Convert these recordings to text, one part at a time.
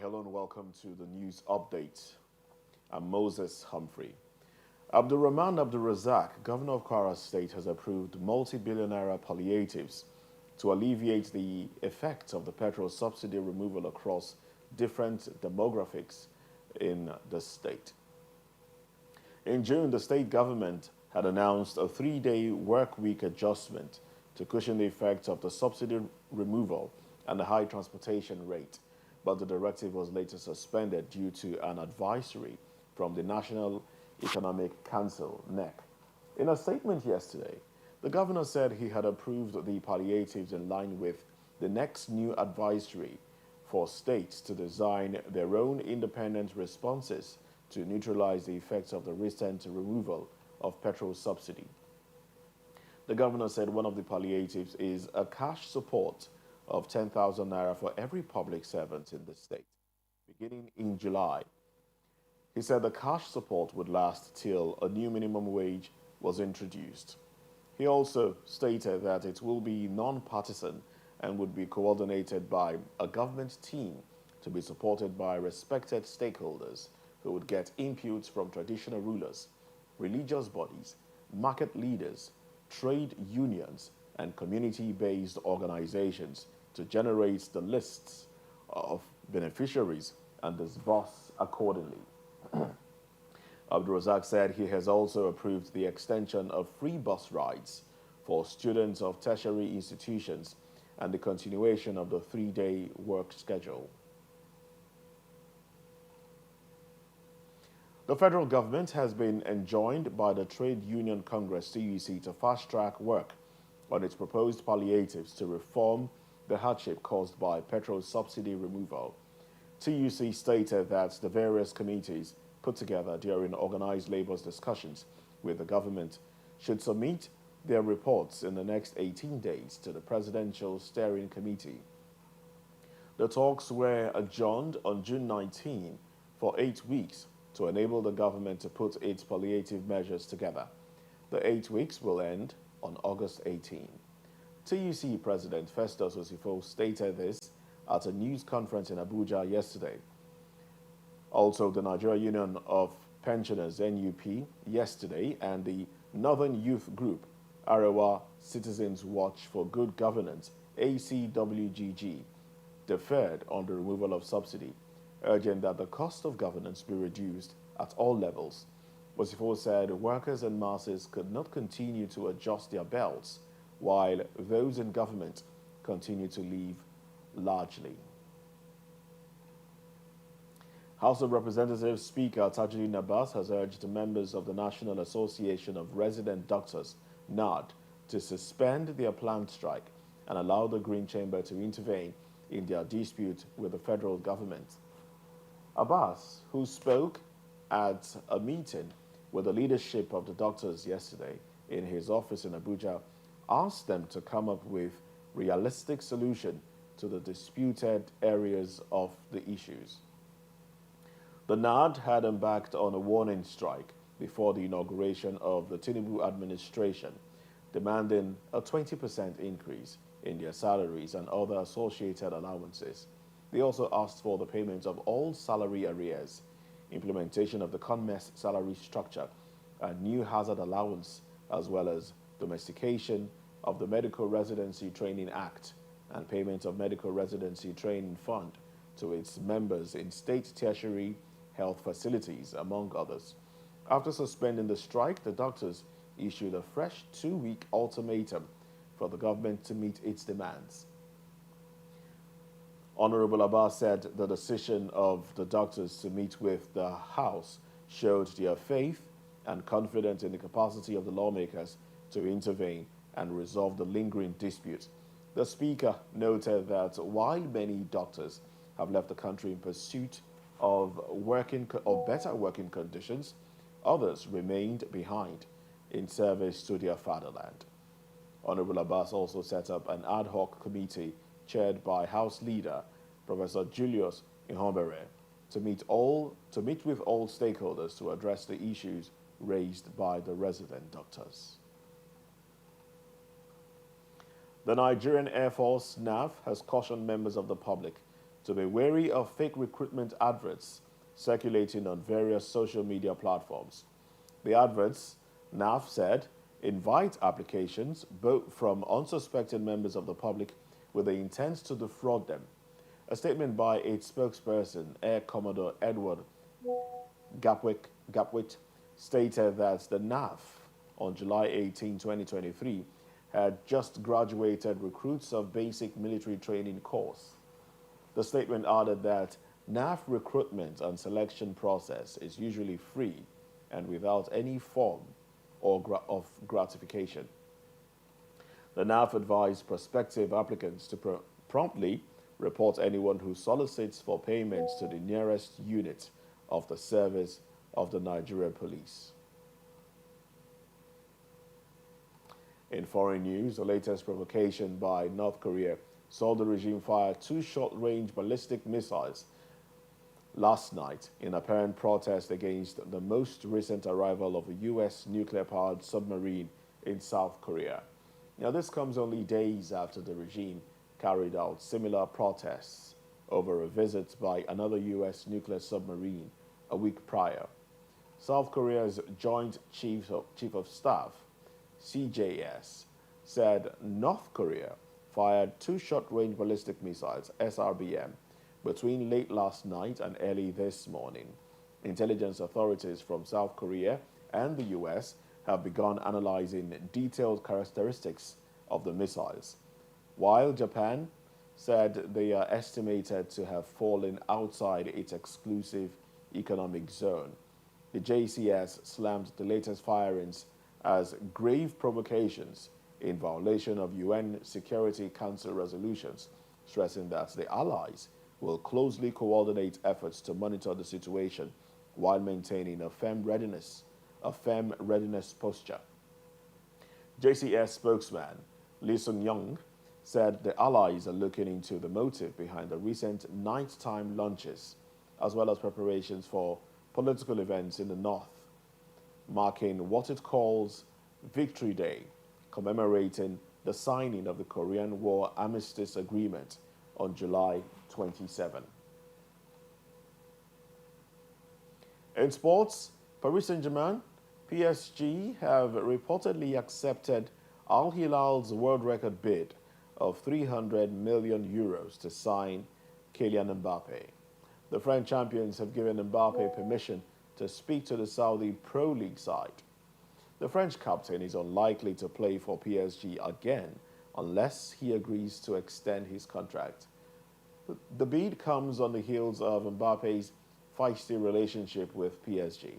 Hello and welcome to the news update. I'm Moses Humphrey. Abdurrahman Abdulrazak, Governor of Kwara State, has approved multi-billion naira palliatives to alleviate the effects of the petrol subsidy removal across different demographics in the state. In June, the state government had announced a 3-day work week adjustment to cushion the effects of the subsidy removal and the high transportation rate, but the directive was later suspended due to an advisory from the National Economic Council, NEC. In a statement yesterday, the governor said he had approved the palliatives in line with the NEC's new advisory for states to design their own independent responses to neutralize the effects of the recent removal of petrol subsidy. The governor said one of the palliatives is a cash support of 10,000 naira for every public servant in the state, beginning in July. He said the cash support would last till a new minimum wage was introduced. He also stated that it will be non-partisan and would be coordinated by a government team to be supported by respected stakeholders who would get inputs from traditional rulers, religious bodies, market leaders, trade unions, and community-based organizations to generate the lists of beneficiaries and disburse accordingly. Abdulrazak said he has also approved the extension of free bus rides for students of tertiary institutions and the continuation of the 3-day work schedule. The federal government has been enjoined by the Trade Union Congress TUC to fast-track work on its proposed palliatives to reform the hardship caused by petrol subsidy removal. TUC stated that the various committees put together during organized labor's discussions with the government should submit their reports in the next 18 days to the Presidential Steering Committee. The talks were adjourned on June 19 for 8 weeks to enable the government to put its palliative measures together. The 8 weeks will end on August 18. TUC President Festus Osifo stated this at a news conference in Abuja yesterday. Also, the Nigeria Union of Pensioners, NUP, yesterday, and the Northern Youth Group, Arewa Citizens Watch for Good Governance, ACWGG, deferred on the removal of subsidy, urging that the cost of governance be reduced at all levels. Osifo said workers and masses could not continue to adjust their belts while those in government continue to live largely. House of Representatives Speaker Tajuddin Abbas has urged members of the National Association of Resident Doctors, NARD, to suspend their planned strike and allow the Green Chamber to intervene in their dispute with the federal government. Abbas, who spoke at a meeting with the leadership of the doctors yesterday in his office in Abuja, asked them to come up with realistic solution to the disputed areas of the issues. The NAD had embarked on a warning strike before the inauguration of the Tinubu administration, demanding a 20% increase in their salaries and other associated allowances. They also asked for the payment of all salary arrears, implementation of the CONMES salary structure, a new hazard allowance, as well as domestication of the Medical Residency Training Act and payment of Medical Residency Training Fund to its members in state tertiary health facilities, among others. After suspending the strike, the doctors issued a fresh 2-week ultimatum for the government to meet its demands. Honorable Abbas said the decision of the doctors to meet with the House showed their faith and confidence in the capacity of the lawmakers to intervene and resolve the lingering dispute. The Speaker noted that while many doctors have left the country in pursuit of better working conditions, others remained behind in service to their fatherland. Honorable Abbas also set up an ad hoc committee chaired by House Leader Professor Julius Ihombere to meet with all stakeholders to address the issues raised by the resident doctors. The Nigerian Air Force, NAF, has cautioned members of the public to be wary of fake recruitment adverts circulating on various social media platforms. The adverts, NAF said, invite applications both from unsuspecting members of the public with the intent to defraud them. A statement by its spokesperson, Air Commodore Edward Gapwit, stated that the NAF on July 18, 2023, had just graduated recruits of basic military training course. The statement added that NAF recruitment and selection process is usually free and without any form of gratification. The NAF advised prospective applicants to promptly report anyone who solicits for payments to the nearest unit of the service of the Nigerian police. In foreign news, the latest provocation by North Korea saw the regime fire 2 short-range ballistic missiles last night in apparent protest against the most recent arrival of a U.S. nuclear-powered submarine in South Korea. Now, this comes only days after the regime carried out similar protests over a visit by another U.S. nuclear submarine a week prior. South Korea's Joint Chief of Staff, CJS, said North Korea fired 2 short-range ballistic missiles, SRBM, between late last night and early this morning. Intelligence authorities from South Korea and the U.S. have begun analyzing detailed characteristics of the missiles, while Japan said they are estimated to have fallen outside its exclusive economic zone. The JCS slammed the latest firings as grave provocations in violation of UN Security Council resolutions, stressing that the allies will closely coordinate efforts to monitor the situation while maintaining a firm readiness posture. JCS spokesman Lee Sung-young said the allies are looking into the motive behind the recent nighttime launches, as well as preparations for political events in the north, marking what it calls Victory Day, commemorating the signing of the Korean War Armistice Agreement on July 27. In sports, Paris Saint-Germain, PSG have reportedly accepted al-Hilal's world record bid of 300 million euros to sign Kylian Mbappe. The French champions have given Mbappe permission to speak to the Saudi Pro League side. The French captain is unlikely to play for PSG again unless he agrees to extend his contract. The bid comes on the heels of Mbappe's feisty relationship with PSG.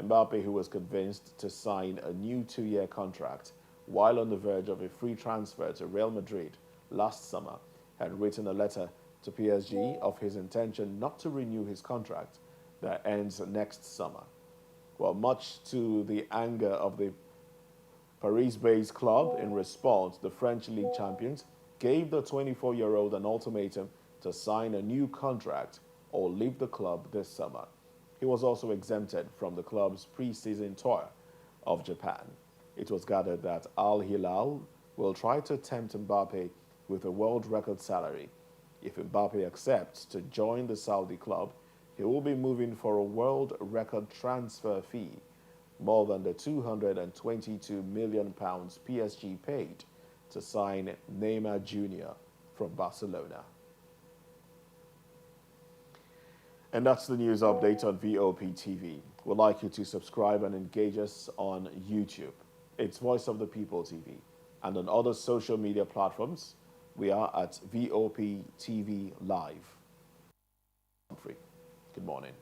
Mbappe, who was convinced to sign a new 2-year contract while on the verge of a free transfer to Real Madrid last summer, had written a letter to PSG of his intention not to renew his contract that ends next summer. Well, much to the anger of the Paris-based club, in response, the French league champions gave the 24-year-old an ultimatum to sign a new contract or leave the club this summer. He was also exempted from the club's pre-season tour of Japan. It was gathered that al-Hilal will try to tempt Mbappe with a world record salary. If Mbappe accepts to join the Saudi club, he will be moving for a world record transfer fee, more than the £222 million PSG paid to sign Neymar Jr. from Barcelona. And that's the news update on VOP TV. We'd like you to subscribe and engage us on YouTube. It's Voice of the People TV. And on other social media platforms, we are at VOP TV Live. Good morning.